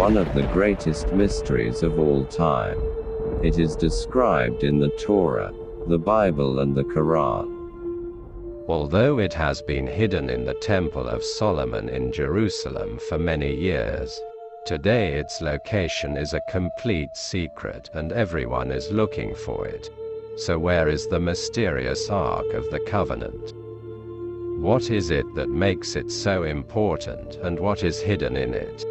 one of the greatest mysteries of all time. It is described in the Torah, the Bible and the Quran. Although it has been hidden in the Temple of Solomon in Jerusalem for many years, today its location is a complete secret and everyone is looking for it. So where is the mysterious Ark of the Covenant? What is it that makes it so important, and what is hidden in it?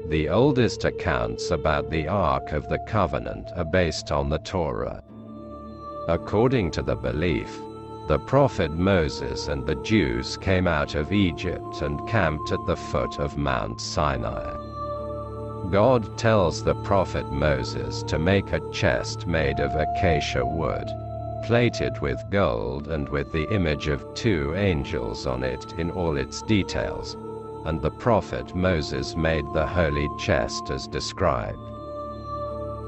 The oldest accounts about the Ark of the Covenant are based on the Torah. According to the belief, the prophet Moses and the Jews came out of Egypt and camped at the foot of Mount Sinai. God tells the prophet Moses to make a chest made of acacia wood, plated with gold and with the image of 2 angels on it in all its details, and the prophet Moses made the holy chest as described.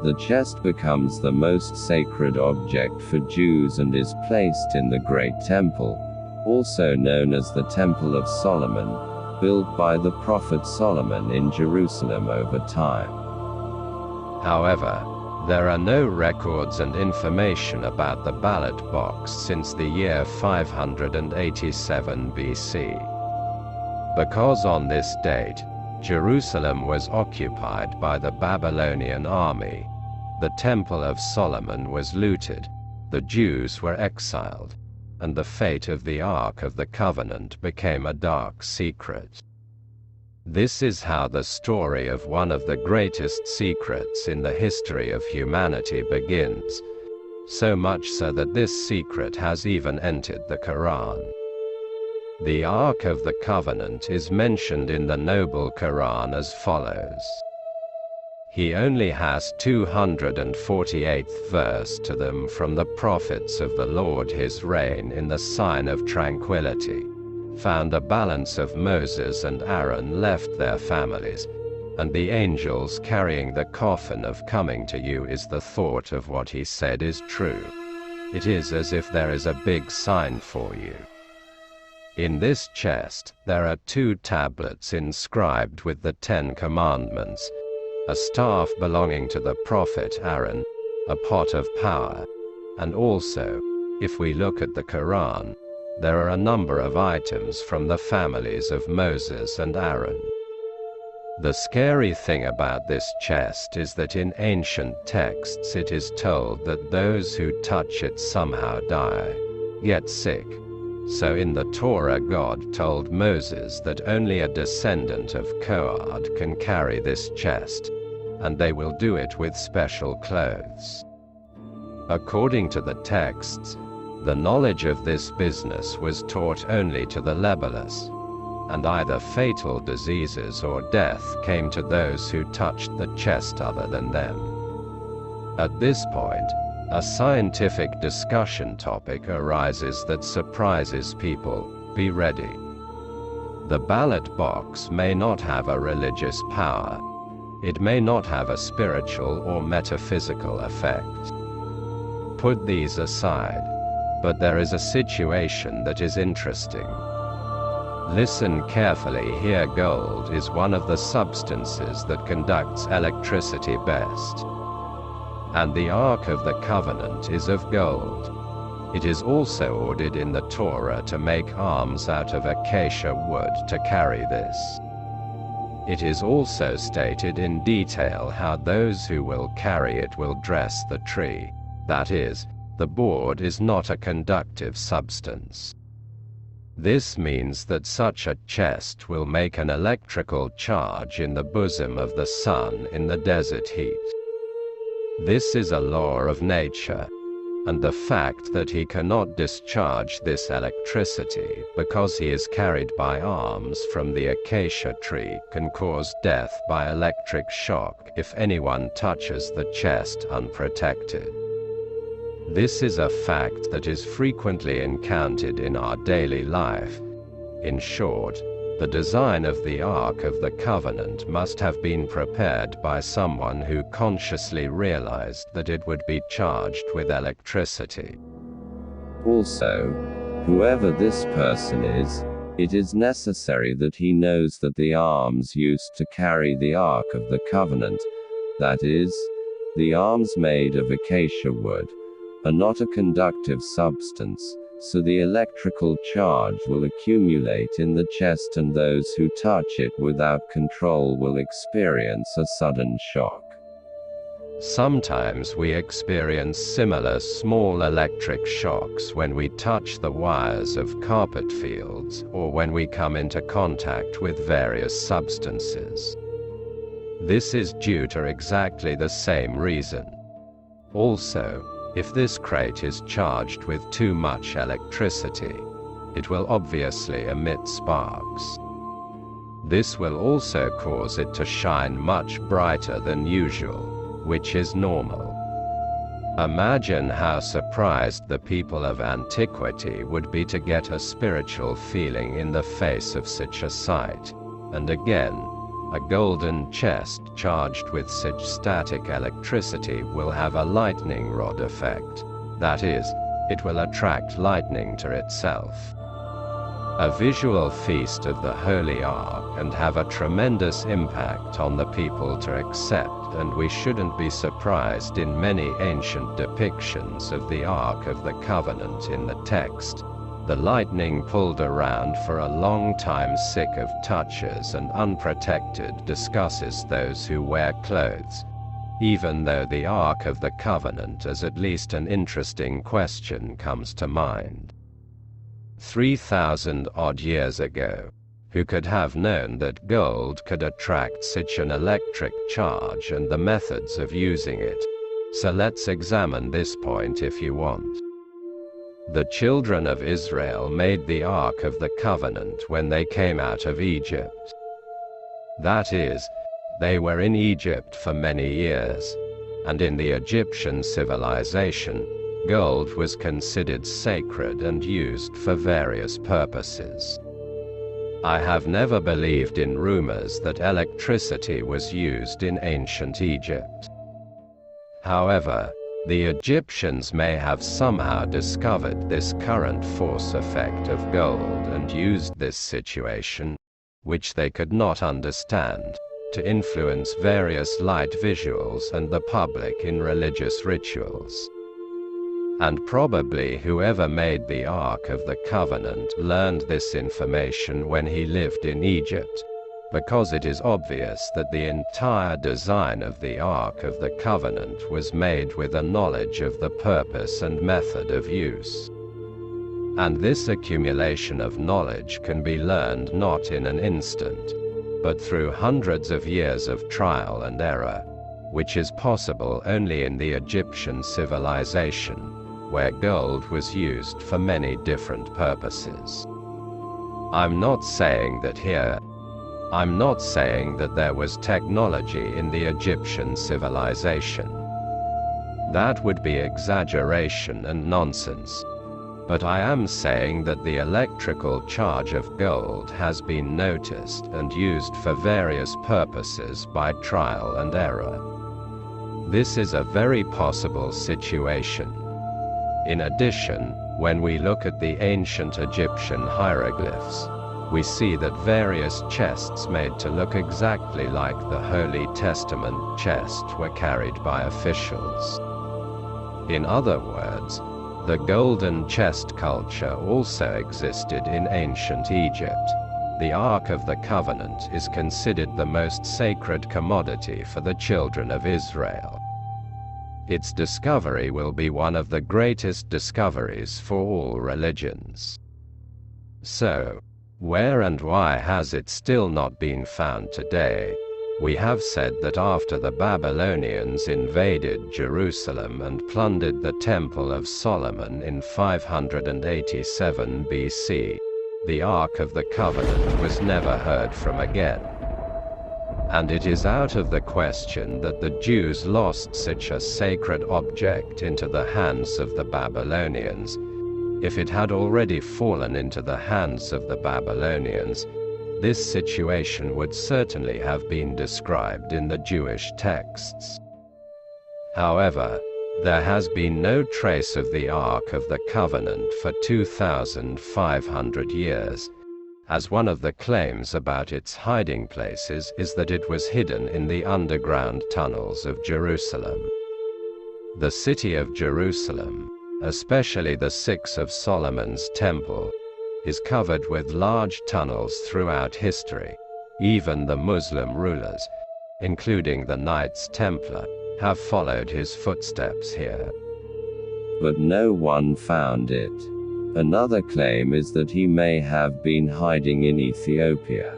The chest becomes the most sacred object for Jews and is placed in the Great Temple, also known as the Temple of Solomon, built by the prophet Solomon in Jerusalem over time. However, there are no records and information about the ballot box since the year 587 BC. Because on this date, Jerusalem was occupied by the Babylonian army, the Temple of Solomon was looted, the Jews were exiled, and the fate of the Ark of the Covenant became a dark secret. This is how the story of one of the greatest secrets in the history of humanity begins, so much so that this secret has even entered the Quran. The Ark of the Covenant is mentioned in the Noble Quran as follows. He only has 248th verse to them from the prophets of the Lord his reign in the sign of tranquility, found a balance of Moses and Aaron left their families, and the angels carrying the coffin of coming to you is the thought of what he said is true. It is as if there is a big sign for you. In this chest, there are 2 tablets inscribed with the 10 Commandments, a staff belonging to the prophet Aaron, a pot of power, and also, if we look at the Quran, there are a number of items from the families of Moses and Aaron. The scary thing about this chest is that in ancient texts it is told that those who touch it somehow die, get sick. So in the Torah God told Moses that only a descendant of Kohath can carry this chest, and they will do it with special clothes. According to the texts, the knowledge of this business was taught only to the libellous, and either fatal diseases or death came to those who touched the chest other than them. At this point, a scientific discussion topic arises that surprises people. Be ready. The ballot box may not have a religious power. It may not have a spiritual or metaphysical effect. Put these aside, but there is a situation that is interesting. Listen carefully here. Gold is one of the substances that conducts electricity best. And the Ark of the Covenant is of gold. It is also ordered in the Torah to make arms out of acacia wood to carry this. It is also stated in detail how those who will carry it will dress the tree, that is, the board is not a conductive substance. This means that such a chest will make an electrical charge in the bosom of the sun in the desert heat. This is a law of nature, and the fact that he cannot discharge this electricity because he is carried by arms from the acacia tree can cause death by electric shock if anyone touches the chest unprotected. This is a fact that is frequently encountered in our daily life. In short, the design of the Ark of the Covenant must have been prepared by someone who consciously realized that it would be charged with electricity. Also, whoever this person is, It is necessary that he knows that the arms used to carry the Ark of the Covenant, that is, the arms made of acacia wood, are not a conductive substance, so the electrical charge will accumulate in the chest and those who touch it without control will experience a sudden shock. Sometimes we experience similar small electric shocks when we touch the wires of carpet fields or when we come into contact with various substances. This is due to exactly the same reason. Also, if this crate is charged with too much electricity, it will obviously emit sparks. This will also cause it to shine much brighter than usual, which is normal. Imagine how surprised the people of antiquity would be to get a spiritual feeling in the face of such a sight. And again, a golden chest charged with such static electricity will have a lightning rod effect. That is, it will attract lightning to itself. A visual feast of the Holy Ark and have a tremendous impact on the people to accept, and we shouldn't be surprised in many ancient depictions of the Ark of the Covenant in the text. The lightning pulled around for a long time, sick of touches and unprotected, discusses those who wear clothes, even though the Ark of the Covenant is at least an interesting question comes to mind. 3,000 odd years ago, who could have known that gold could attract such an electric charge and the methods of using it? So let's examine this point if you want. The children of Israel made the Ark of the Covenant when they came out of Egypt. That is, they were in Egypt for many years, and in the Egyptian civilization, gold was considered sacred and used for various purposes. I have never believed in rumors that electricity was used in ancient Egypt. However, the Egyptians may have somehow discovered this current force effect of gold and used this situation, which they could not understand, to influence various light visuals and the public in religious rituals. And probably whoever made the Ark of the Covenant learned this information when he lived in Egypt, because it is obvious that the entire design of the Ark of the Covenant was made with a knowledge of the purpose and method of use. And this accumulation of knowledge can be learned not in an instant, but through hundreds of years of trial and error, which is possible only in the Egyptian civilization, where gold was used for many different purposes. I'm not saying that there was technology in the Egyptian civilization. That would be exaggeration and nonsense. But I am saying that the electrical charge of gold has been noticed and used for various purposes by trial and error. This is a very possible situation. In addition, when we look at the ancient Egyptian hieroglyphs, we see that various chests made to look exactly like the Holy Testament chest were carried by officials. In other words, the golden chest culture also existed in ancient Egypt. The Ark of the Covenant is considered the most sacred commodity for the children of Israel. Its discovery will be one of the greatest discoveries for all religions. So, where and why has it still not been found today? We have said that after the Babylonians invaded Jerusalem and plundered the Temple of Solomon in 587 BC, the Ark of the Covenant was never heard from again. And it is out of the question that the Jews lost such a sacred object into the hands of the Babylonians. If it had already fallen into the hands of the Babylonians, this situation would certainly have been described in the Jewish texts. However, there has been no trace of the Ark of the Covenant for 2,500 years, as one of the claims about its hiding places is that it was hidden in the underground tunnels of Jerusalem. The city of Jerusalem, especially the six of Solomon's temple, is covered with large tunnels throughout history. Even the Muslim rulers, including the Knights Templar, have followed his footsteps here. But no one found it. Another claim is that he may have been hiding in Ethiopia.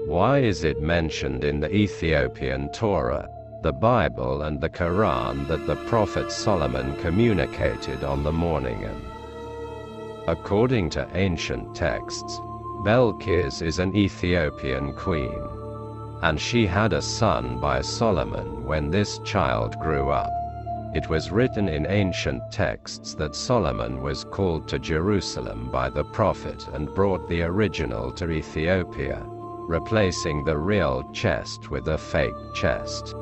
Why is it mentioned in the Ethiopian Torah, the Bible and the Quran that the prophet Solomon communicated on the morning? According to ancient texts, Belkis is an Ethiopian queen, and she had a son by Solomon when this child grew up. It was written in ancient texts that Solomon was called to Jerusalem by the prophet and brought the original to Ethiopia, replacing the real chest with a fake chest.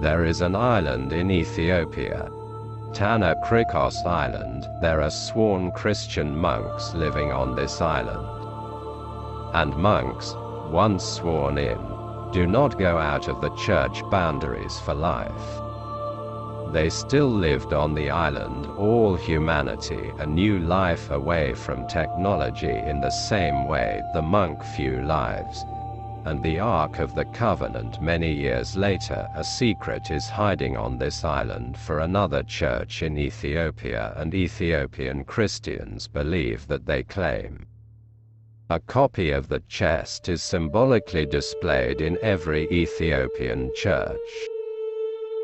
There is an island in Ethiopia, Tana Krikos Island. There are sworn Christian monks living on this island. And monks, once sworn in, do not go out of the church boundaries for life. They still lived on the island, all humanity, a new life away from technology in the same way the monk few lives. And the Ark of the Covenant many years later, a secret is hiding on this island for another church in Ethiopia, and Ethiopian Christians believe that they claim. A copy of the chest is symbolically displayed in every Ethiopian church.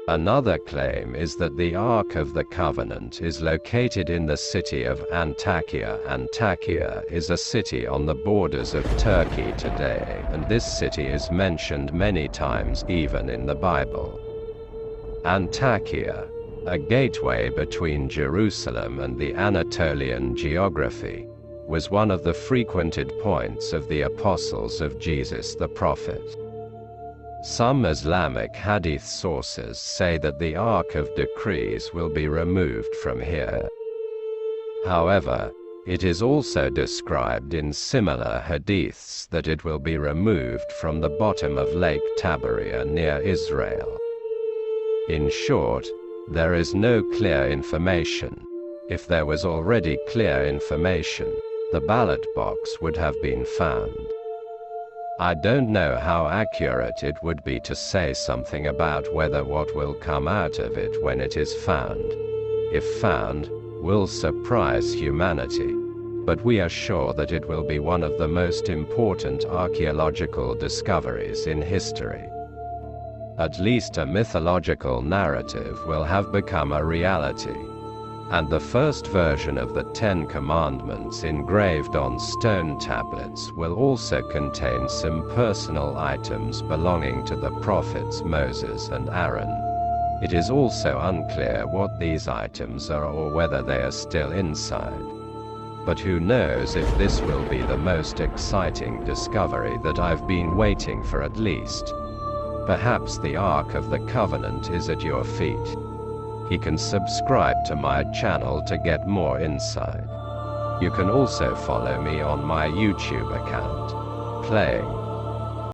Another claim is that the Ark of the Covenant is located in the city of Antakya. Antakya is a city on the borders of Turkey today, and this city is mentioned many times even in the Bible. Antakya, a gateway between Jerusalem and the Anatolian geography, was one of the frequented points of the apostles of Jesus the prophet. Some Islamic hadith sources say that the Ark of Decrees will be removed from here. However, it is also described in similar hadiths that it will be removed from the bottom of Lake Tabaria near Israel. In short, there is no clear information. If there was already clear information, the ballot box would have been found. I don't know how accurate it would be to say something about whether what will come out of it when it is found, if found, will surprise humanity. But we are sure that it will be one of the most important archaeological discoveries in history. At least a mythological narrative will have become a reality. And the first version of the Ten Commandments engraved on stone tablets will also contain some personal items belonging to the prophets Moses and Aaron. It is also unclear what these items are or whether they are still inside. But who knows if this will be the most exciting discovery that I've been waiting for at least. Perhaps the Ark of the Covenant is at your feet. You can subscribe to my channel to get more insight. You can also follow me on my YouTube account, Playing